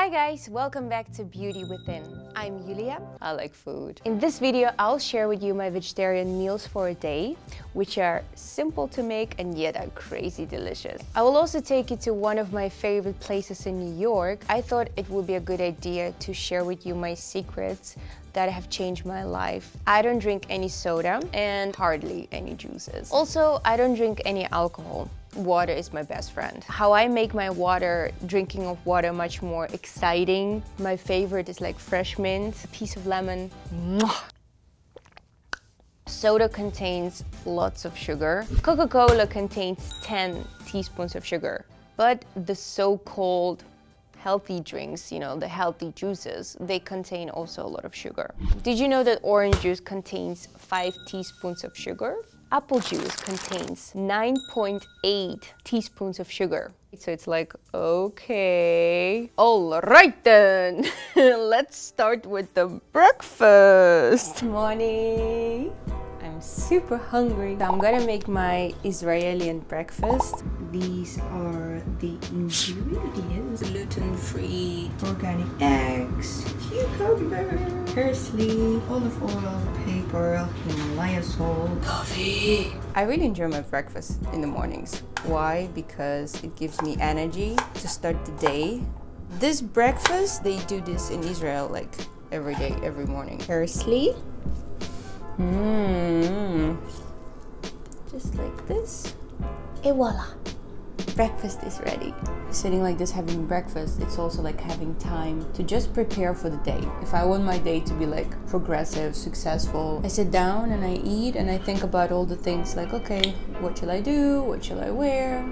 Hi guys, welcome back to Beauty Within. I'm Yulia. I like food. In this video, I'll share with you my vegetarian meals for a day, which are simple to make and yet are crazy delicious. I will also take you to one of my favorite places in New York. I thought it would be a good idea to share with you my secrets that have changed my life. I don't drink any soda and hardly any juices. Also, I don't drink any alcohol. Water is my best friend. How I make my drinking of water much more exciting. My favorite is like fresh mint, a piece of lemon. Mwah! Soda contains lots of sugar. Coca-Cola contains 10 teaspoons of sugar. But the so-called healthy drinks, you know, the healthy juices, they contain also a lot of sugar. Did you know that orange juice contains 5 teaspoons of sugar? Apple juice contains 9.8 teaspoons of sugar. So it's like, okay, all right then. Let's start with the breakfast. Morning. I'm super hungry. So I'm gonna make my Israeli breakfast. These are the ingredients: gluten-free, organic eggs, cucumber, parsley, olive oil, pepper, Himalaya salt, coffee. I really enjoy my breakfast in the mornings. Why? Because it gives me energy to start the day. This breakfast, they do this in Israel like every day, every morning. Parsley. Just like this. Et voila! Breakfast is ready. Sitting like this having breakfast, it's also like having time to just prepare for the day. If I want my day to be like progressive, successful, I sit down and I eat and I think about all the things like, okay, what shall I do? What shall I wear?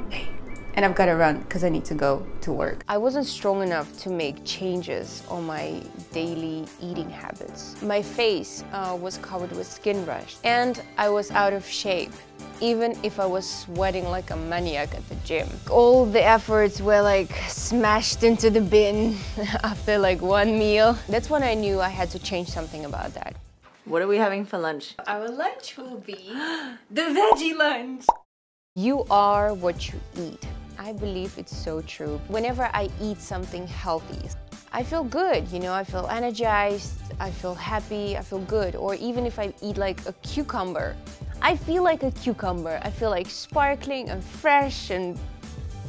And I've got to run because I need to go to work. I wasn't strong enough to make changes on my daily eating habits. My face was covered with skin rash and I was out of shape, even if I was sweating like a maniac at the gym. All the efforts were like smashed into the bin after like one meal. That's when I knew I had to change something about that. What are we having for lunch? Our lunch will be the veggie lunch. You are what you eat. I believe it's so true. Whenever I eat something healthy, I feel good, you know, I feel energized, I feel happy, I feel good. Or even if I eat like a cucumber, I feel like a cucumber. I feel like sparkling and fresh and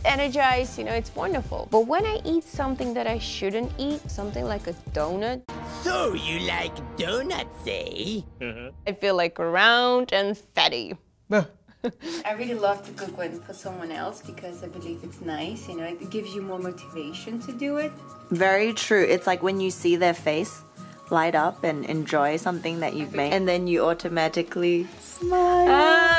energized, you know, it's wonderful. But when I eat something that I shouldn't eat, something like a donut. So you like donuts, eh? I feel like round and fatty. I really love to cook for someone else because I believe it's nice, you know, it gives you more motivation to do it. Very true. It's like when you see their face light up and enjoy something that you've made, and then you automatically smile.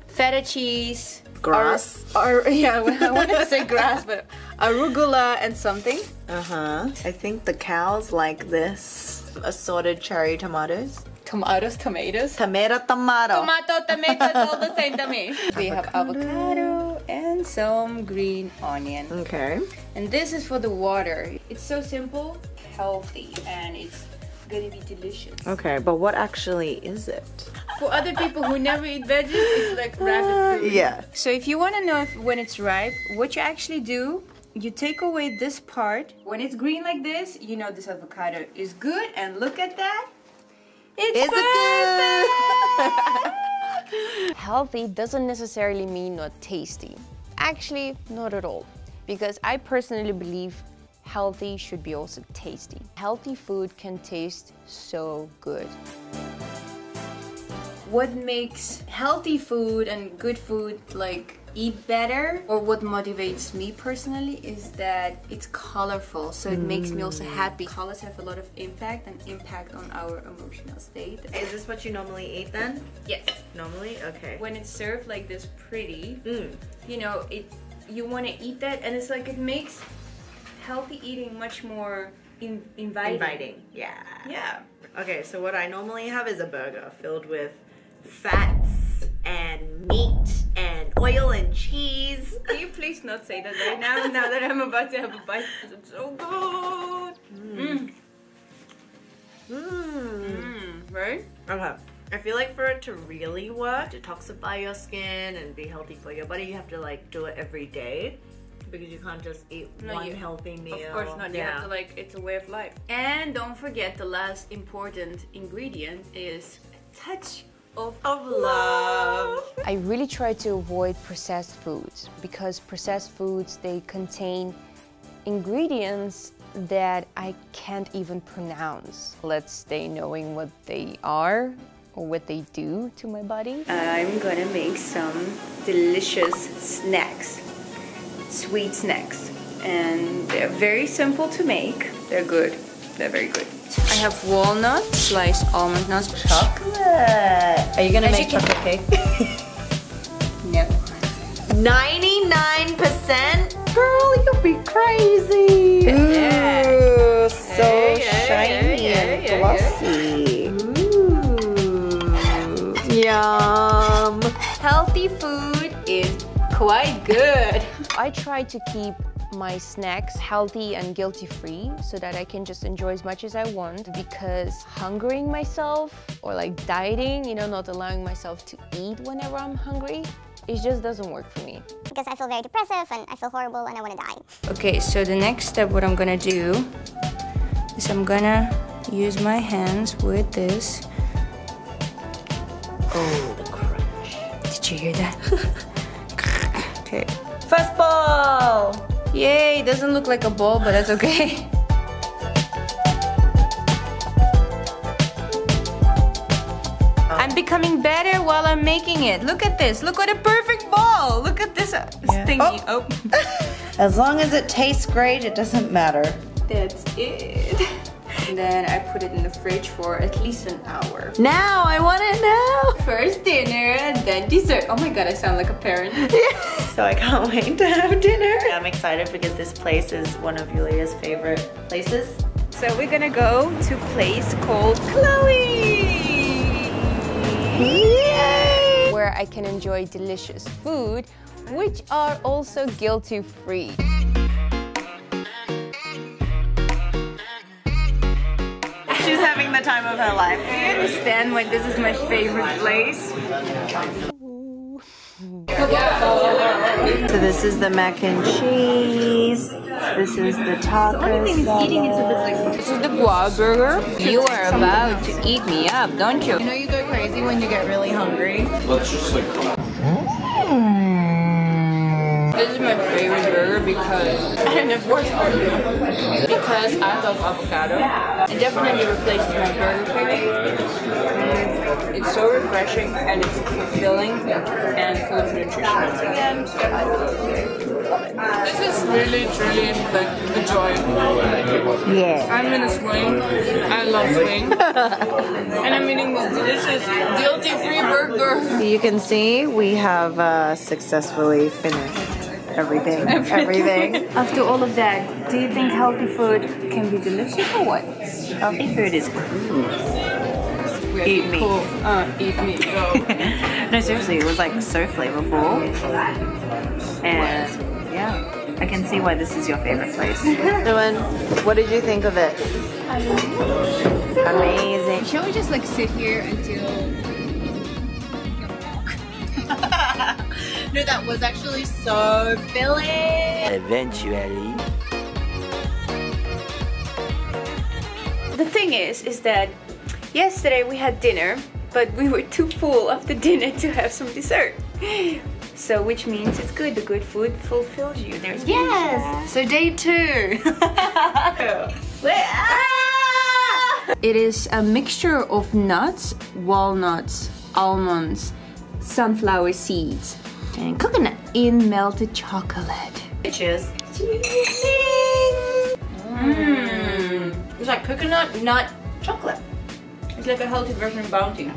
Feta cheese. Grass. Yeah, I wanted to say grass, but arugula and something. I think the cows like this. Assorted cherry tomatoes. Tomatoes. Tomato. Tomato, it's all the same to me. We have avocado and some green onion. Okay. And this is for the water. It's so simple, healthy, and it's gonna be delicious. Okay, but what actually is it? For other people who never eat veggies, it's like rabbit food. Yeah. So if you want to know when it's ripe, what you actually do, you take away this part. When it's green like this, you know this avocado is good, and look at that. It's perfect! Healthy doesn't necessarily mean not tasty. Actually, not at all. Because I personally believe healthy should be also tasty. Healthy food can taste so good. What makes healthy food and good food like eat better, or what motivates me personally, is that it's colorful, so it makes me also happy. Colors have a lot of impact on our emotional state. Is this what you normally eat then? Yes. Normally? Okay. When it's served like this pretty, you know, you want to eat that, and it's like it makes healthy eating much more inviting. Yeah. Yeah. Okay, so what I normally have is a burger filled with fats and meat and oil and cheese. Can you please not say that right now, now that I'm about to have a bite? It's so good. Right? Okay. I feel like for it to really work, detoxify your skin and be healthy for your body, you have to like do it every day. because you can't just eat one healthy meal. Of course not. You have to, like, it's a way of life. And don't forget, the last important ingredient is a touch of love. I really try to avoid processed foods because processed foods, they contain ingredients that I can't even pronounce. Let's stay knowing what they are or what they do to my body. I'm gonna make some delicious snacks, sweet snacks, and they're very simple to make. They're good. They're very good. I have walnuts, sliced almond nuts, Chocolate. Are you gonna make chocolate cake? No. 99%? Girl, you'll be crazy. Yeah. Ooh, so shiny and glossy. Ooh. Yum. Healthy food is quite good. I try to keep my snacks healthy and guilty-free so that I can just enjoy as much as I want, because hungering myself or like dieting, you know, not allowing myself to eat whenever I'm hungry, it just doesn't work for me. Because I feel very depressive and I feel horrible and I want to die. Okay, so the next step, what I'm gonna do is I'm gonna use my hands with this. Oh, the crunch. Did you hear that? Okay. First ball. Yay, it doesn't look like a ball, but that's okay. I'm becoming better while I'm making it. Look at this. Look what a perfect ball. Look at this thingy. Oh. As long as it tastes great, it doesn't matter. That's it. And then I put it in the fridge for at least an hour. Now, I want it now. First dinner, then dessert. Oh my god, I sound like a parent. So I can't wait to have dinner. I'm excited because this place is one of Yulia's favorite places. So we're gonna go to a place called Chloe. Yay! Where I can enjoy delicious food, which are also guilty-free. She's having the time of her life. Do you understand why this is my favorite place? So this is the mac and cheese. This is the taco salad. This is the guava burger. You are about to eat me up, don't you? You know you go crazy when you get really hungry. This is my favorite burger because, and of course, because I love avocado. It definitely replaces my burger craving. It's so refreshing and it's fulfilling and full of nutritional. This is really, truly like a joy. Yeah. I'm in a swing. I love swing. And I'm eating this delicious guilty-free burger. You can see we have successfully finished everything. After all of that, do you think healthy food can be delicious or what? Healthy food is cool. Eat me. Cool. Eat me. Go. No, seriously, it was like so flavorful. And yeah, I can see why this is your favorite place. Dylan, what did you think of it? Amazing. Shall we just like sit here until... No, that was actually so filling. Eventually. The thing is that yesterday we had dinner, but we were too full after dinner to have some dessert. So, which means it's good. The good food fulfills you. There's Yes. So day 2. It is a mixture of nuts, walnuts, almonds, sunflower seeds, and coconut in melted chocolate. Cheers. It's like coconut nut chocolate. It's like a healthy version of Bounty.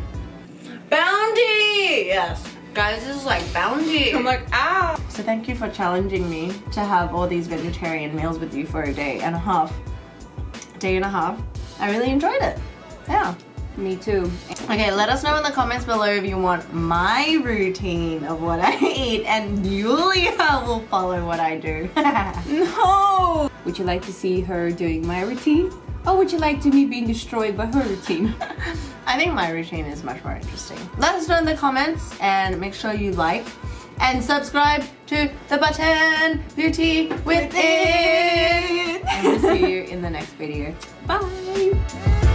Bounty! Yes. Guys, this is like Bounty. I'm like, ah. So thank you for challenging me to have all these vegetarian meals with you for a day and a half. I really enjoyed it. Yeah. Me too. Okay, let us know in the comments below if you want my routine of what I eat, and Yulia will follow what I do. No! Would you like to see her doing my routine? Or would you like to me being destroyed by her routine? I think my routine is much more interesting. Let us know in the comments and make sure you like and subscribe to the button Beauty Within. And we'll see you in the next video. Bye.